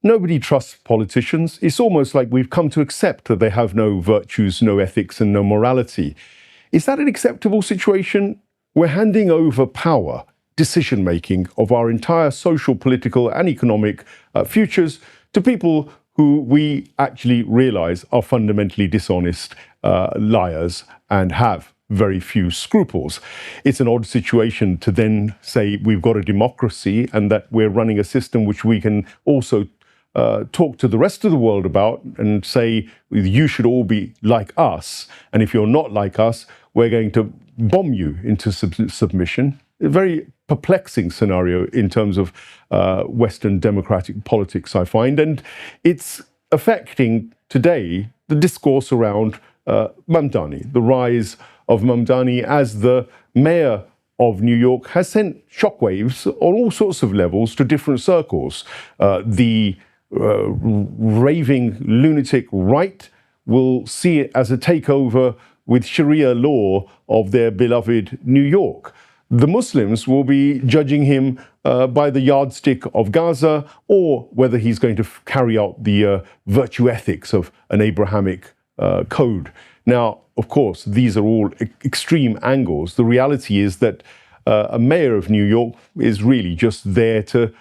Nobody trusts politicians. It's almost like we've come to accept that they have no virtues, no ethics, and no morality. Is that an acceptable situation? We're handing over power, decision-making of our entire social, political, and economic futures to people who we actually realize are fundamentally dishonest liars and have very few scruples. It's an odd situation to then say we've got a democracy and that we're running a system which we can also talk to the rest of the world about and say, you should all be like us. And if you're not like us, we're going to bomb you into submission. A very perplexing scenario in terms of Western democratic politics, I find. And it's affecting today the discourse around Mamdani. The rise of Mamdani as the mayor of New York has sent shockwaves on all sorts of levels to different circles. The raving lunatic right will see it as a takeover with Sharia law of their beloved New York. The Muslims will be judging him by the yardstick of Gaza, or whether he's going to carry out the virtue ethics of an Abrahamic code. Now, of course, these are all extreme angles. The reality is that a mayor of New York is really just there to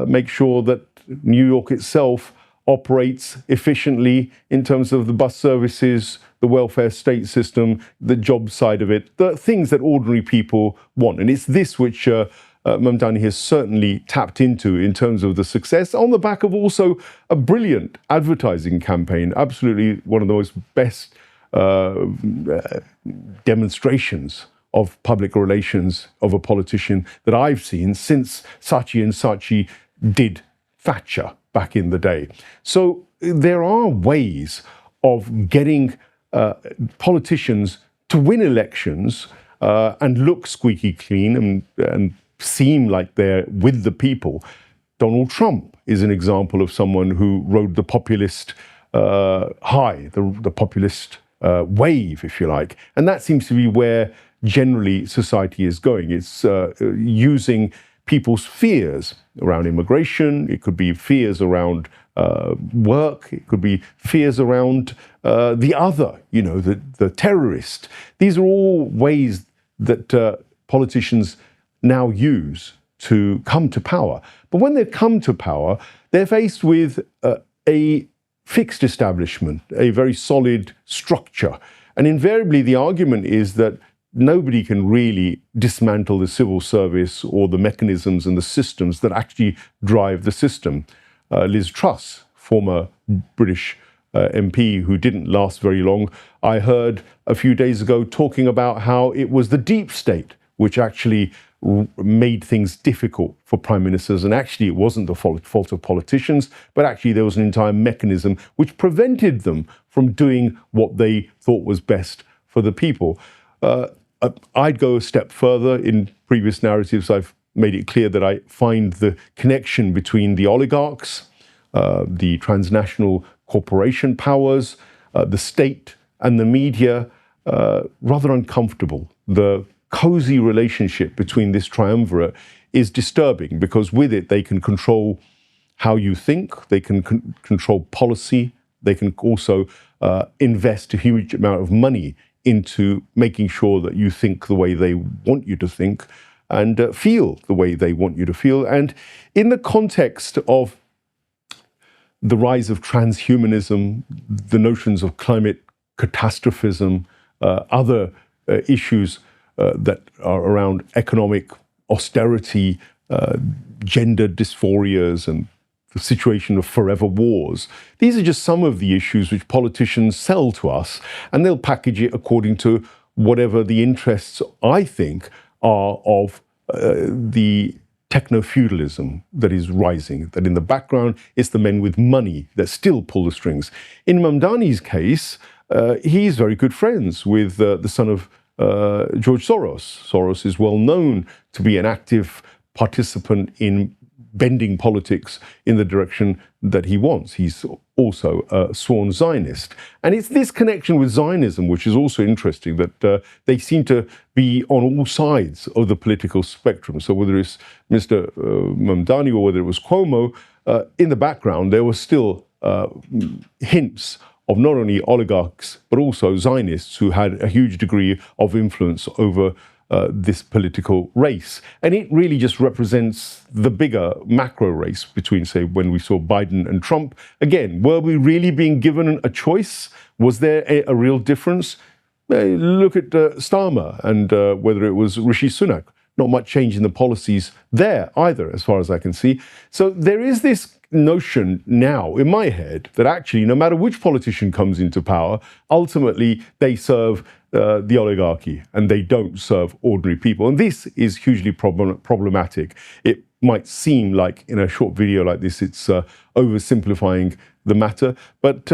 make sure that New York itself operates efficiently in terms of the bus services, the welfare state system, the job side of it, the things that ordinary people want. And it's this which Mamdani has certainly tapped into in terms of the success, on the back of also a brilliant advertising campaign, absolutely one of the most best demonstrations of public relations of a politician that I've seen since Saatchi and Saatchi did Thatcher back in the day. So there are ways of getting politicians to win elections and look squeaky clean and seem like they're with the people. Donald Trump is an example of someone who rode the populist high, the populist wave, if you like. And that seems to be where generally society is going. It's using people's fears around immigration. It could be fears around work. It could be fears around the other, the terrorist. These are all ways that politicians now use to come to power. But when they come to power, they're faced with a fixed establishment, a very solid structure. And invariably, the argument is that nobody can really dismantle the civil service or the mechanisms and the systems that actually drive the system. Liz Truss, former British MP who didn't last very long, I heard a few days ago talking about how it was the deep state which actually made things difficult for prime ministers, and actually it wasn't the fault of politicians, but actually there was an entire mechanism which prevented them from doing what they thought was best for the people. I'd go a step further. In previous narratives, I've made it clear that I find the connection between the oligarchs, the transnational corporation powers, the state and the media rather uncomfortable. The cozy relationship between this triumvirate is disturbing, because with it they can control how you think, they can control policy, they can also invest a huge amount of money into making sure that you think the way they want you to think and feel the way they want you to feel. And in the context of the rise of transhumanism, the notions of climate catastrophism, other issues that are around economic austerity, gender dysphorias, and the situation of forever wars. These are just some of the issues which politicians sell to us, and they'll package it according to whatever the interests, I think, are of the techno-feudalism that is rising, that in the background it's the men with money that still pull the strings. In Mamdani's case, he's very good friends with the son of George Soros. Soros is well known to be an active participant in bending politics in the direction that he wants. He's also a sworn Zionist. And it's this connection with Zionism which is also interesting, that they seem to be on all sides of the political spectrum. So whether it's Mr. Mamdani or whether it was Cuomo, in the background there were still hints of not only oligarchs but also Zionists who had a huge degree of influence over this political race. And it really just represents the bigger macro race between, say, when we saw Biden and Trump. Again, were we really being given a choice? Was there a real difference? Look at Starmer and whether it was Rishi Sunak. Not much change in the policies there either, as far as I can see. So there is this notion now in my head that actually, no matter which politician comes into power, ultimately they serve the oligarchy and they don't serve ordinary people. And this is hugely problematic. It might seem like in a short video like this, it's oversimplifying the matter. But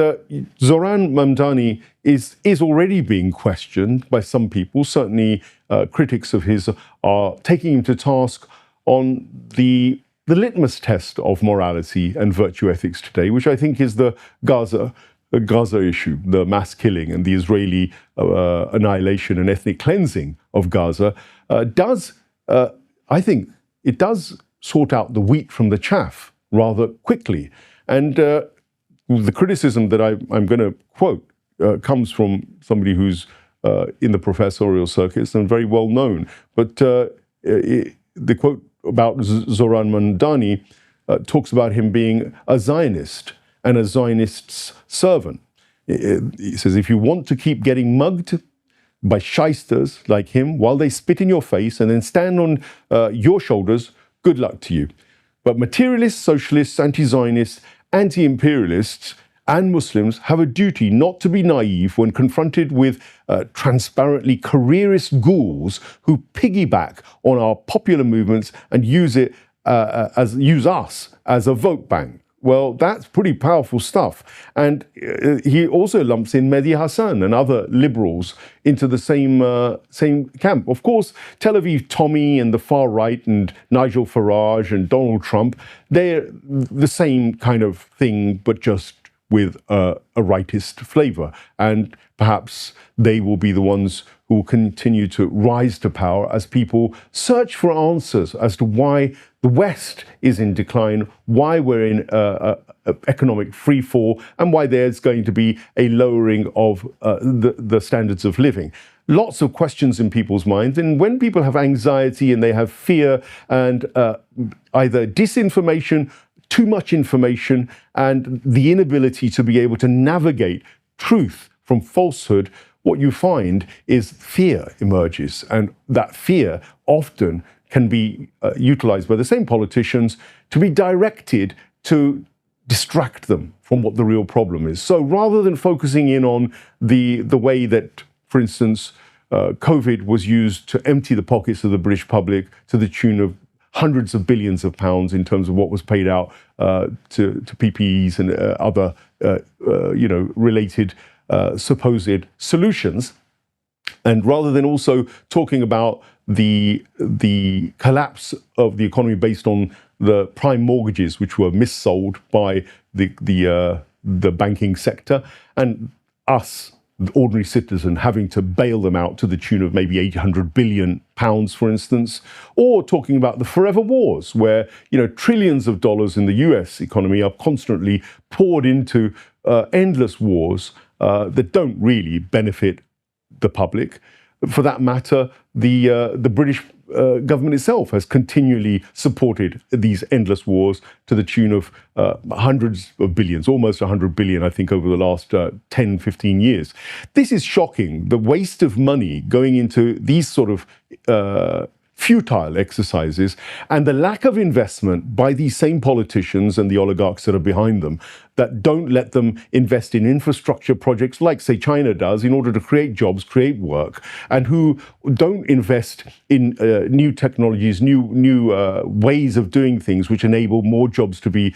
Zoran Mamdani is already being questioned by some people. Certainly critics of his are taking him to task on the litmus test of morality and virtue ethics today, which I think is the Gaza issue, the mass killing and the Israeli annihilation and ethnic cleansing of Gaza, I think it does sort out the wheat from the chaff rather quickly. And the criticism that I'm going to quote comes from somebody who's in the professorial circuits and very well known. But the quote about Zoran Mamdani talks about him being a Zionist and a Zionist's servant. He says, if you want to keep getting mugged by shysters like him while they spit in your face and then stand on your shoulders, good luck to you. But materialists, socialists, anti-Zionists, anti-imperialists and Muslims have a duty not to be naive when confronted with transparently careerist ghouls who piggyback on our popular movements and use us as a vote bank. Well, that's pretty powerful stuff. And he also lumps in Mehdi Hassan and other liberals into the same camp. Of course, Tel Aviv Tommy and the far right and Nigel Farage and Donald Trump, they're the same kind of thing, but just with a rightist flavor. And perhaps they will be the ones who will continue to rise to power as people search for answers as to why the West is in decline, why we're in economic freefall, and why there's going to be a lowering of the standards of living. Lots of questions in people's minds. And when people have anxiety and they have fear and either disinformation, too much information, and the inability to be able to navigate truth from falsehood, what you find is fear emerges. And that fear often can be utilized by the same politicians to be directed to distract them from what the real problem is. So rather than focusing in on the way that, for instance, COVID was used to empty the pockets of the British public to the tune of hundreds of billions of pounds in terms of what was paid out to PPEs and other related supposed solutions, and rather than also talking about the collapse of the economy based on the prime mortgages which were missold by the banking sector, and us, the ordinary citizen, having to bail them out to the tune of maybe 800 billion pounds, for instance, or talking about the forever wars where trillions of dollars in the US economy are constantly poured into endless wars that don't really benefit the public. For that matter, the British government itself has continually supported these endless wars to the tune of hundreds of billions, almost 100 billion, I think, over the last 10, 15 years. This is shocking, the waste of money going into these sort of futile exercises, and the lack of investment by these same politicians and the oligarchs that are behind them that don't let them invest in infrastructure projects like, say, China does in order to create jobs, create work, and who don't invest in new technologies, new ways of doing things which enable more jobs to be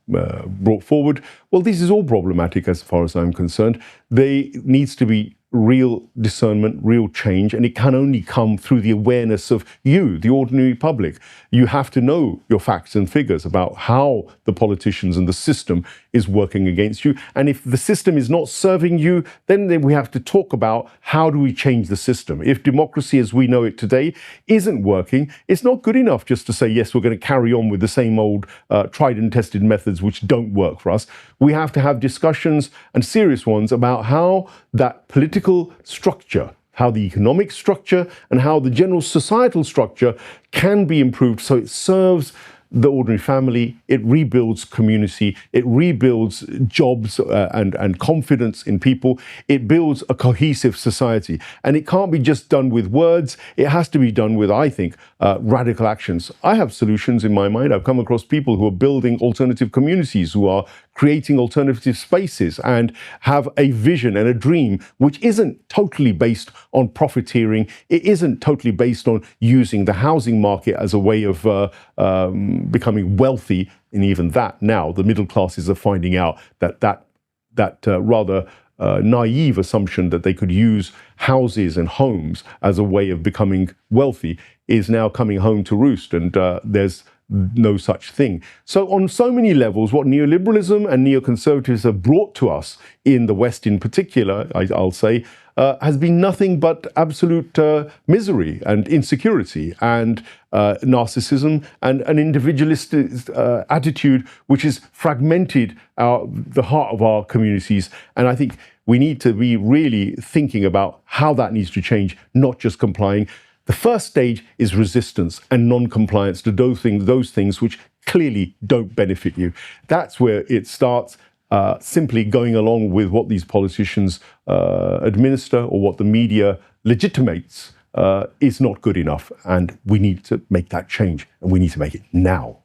brought forward. Well, this is all problematic as far as I'm concerned. There needs to be real discernment, real change, and it can only come through the awareness of you, the ordinary public. You have to know your facts and figures about how the politicians and the system is working against you. And if the system is not serving you, then we have to talk about how do we change the system. If democracy as we know it today isn't working, it's not good enough just to say, yes, we're going to carry on with the same old tried and tested methods which don't work for us. We have to have discussions, and serious ones, about how that political structure, how the economic structure, and how the general societal structure can be improved so it serves the ordinary family, it rebuilds community, it rebuilds jobs and confidence in people, it builds a cohesive society. And it can't be just done with words, it has to be done with, I think, radical actions. I have solutions in my mind. I've come across people who are building alternative communities, who are creating alternative spaces and have a vision and a dream which isn't totally based on profiteering. It isn't totally based on using the housing market as a way of becoming wealthy. And even that now, the middle classes are finding out that rather naive assumption that they could use houses and homes as a way of becoming wealthy is now coming home to roost, and there's no such thing. So on so many levels, what neoliberalism and neoconservatives have brought to us in the West in particular, I'll say, has been nothing but absolute misery and insecurity and narcissism and an individualistic attitude which has fragmented the heart of our communities. And I think we need to be really thinking about how that needs to change, not just complying. The first stage is resistance and non-compliance to those things which clearly don't benefit you. That's where it starts. Simply going along with what these politicians administer or what the media legitimates is not good enough. And we need to make that change, and we need to make it now.